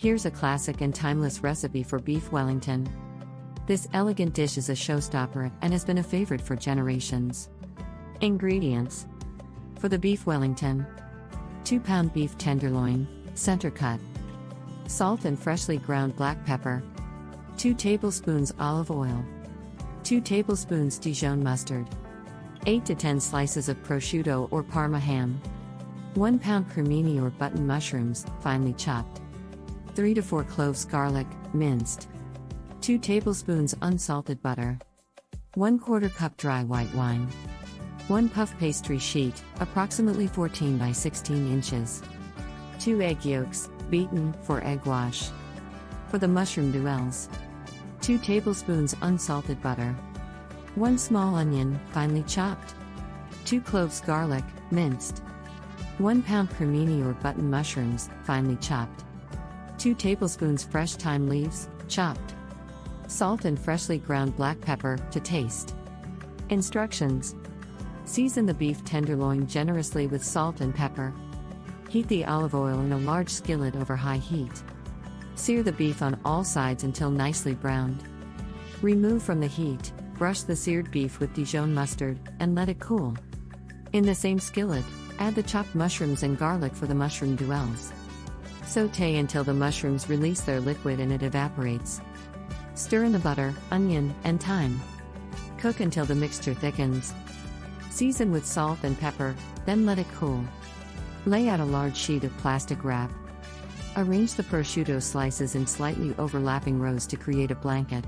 Here's a classic and timeless recipe for beef Wellington. This elegant dish is a showstopper and has been a favorite for generations. Ingredients: for the beef Wellington: 2-pound beef tenderloin, center cut, salt and freshly ground black pepper, 2 tablespoons olive oil, 2 tablespoons Dijon mustard, 8 to 10 slices of prosciutto or Parma ham, 1 pound cremini or button mushrooms, finely chopped, 3 to 4 cloves garlic, minced, 2 tablespoons unsalted butter, 1/4 cup dry white wine, 1 puff pastry sheet, approximately 14 by 16 inches, 2 egg yolks, beaten, for egg wash. For the mushroom duels: 2 tablespoons unsalted butter, 1 small onion, finely chopped, 2 cloves garlic, minced, 1 pound cremini or button mushrooms, finely chopped, 2 tablespoons fresh thyme leaves, chopped, salt and freshly ground black pepper to taste. Instructions: season the beef tenderloin generously with salt and pepper. Heat the olive oil in a large skillet over high heat. Sear the beef on all sides until nicely browned. Remove from the heat, brush the seared beef with Dijon mustard, and let it cool. In the same skillet, add the chopped mushrooms and garlic for the mushroom duels. Sauté until the mushrooms release their liquid and it evaporates. Stir in the butter, onion, and thyme. Cook until the mixture thickens. Season with salt and pepper, then let it cool. Lay out a large sheet of plastic wrap. Arrange the prosciutto slices in slightly overlapping rows to create a blanket.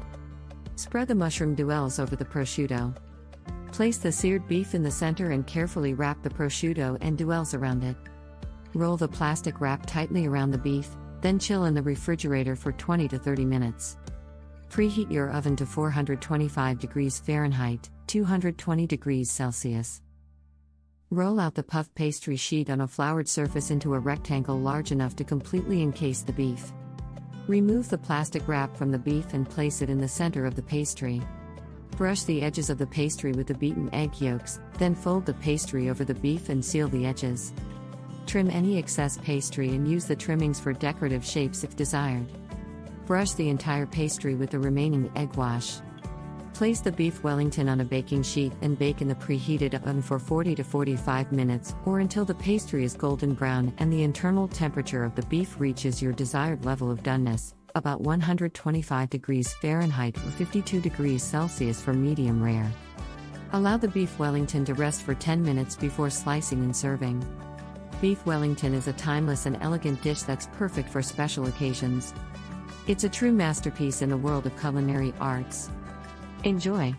Spread the mushroom duels over the prosciutto. Place the seared beef in the center and carefully wrap the prosciutto and duels around it. Roll the plastic wrap tightly around the beef, then chill in the refrigerator for 20 to 30 minutes. Preheat your oven to 425 degrees Fahrenheit, 220 degrees Celsius. Roll out the puff pastry sheet on a floured surface into a rectangle large enough to completely encase the beef. Remove the plastic wrap from the beef and place it in the center of the pastry. Brush the edges of the pastry with the beaten egg yolks, then fold the pastry over the beef and seal the edges. Trim any excess pastry and use the trimmings for decorative shapes if desired. Brush the entire pastry with the remaining egg wash. Place the beef Wellington on a baking sheet and bake in the preheated oven for 40 to 45 minutes or until the pastry is golden brown and the internal temperature of the beef reaches your desired level of doneness, about 125 degrees Fahrenheit or 52 degrees Celsius for medium rare. Allow the beef Wellington to rest for 10 minutes before slicing and serving. Beef Wellington is a timeless and elegant dish that's perfect for special occasions. It's a true masterpiece in the world of culinary arts. Enjoy!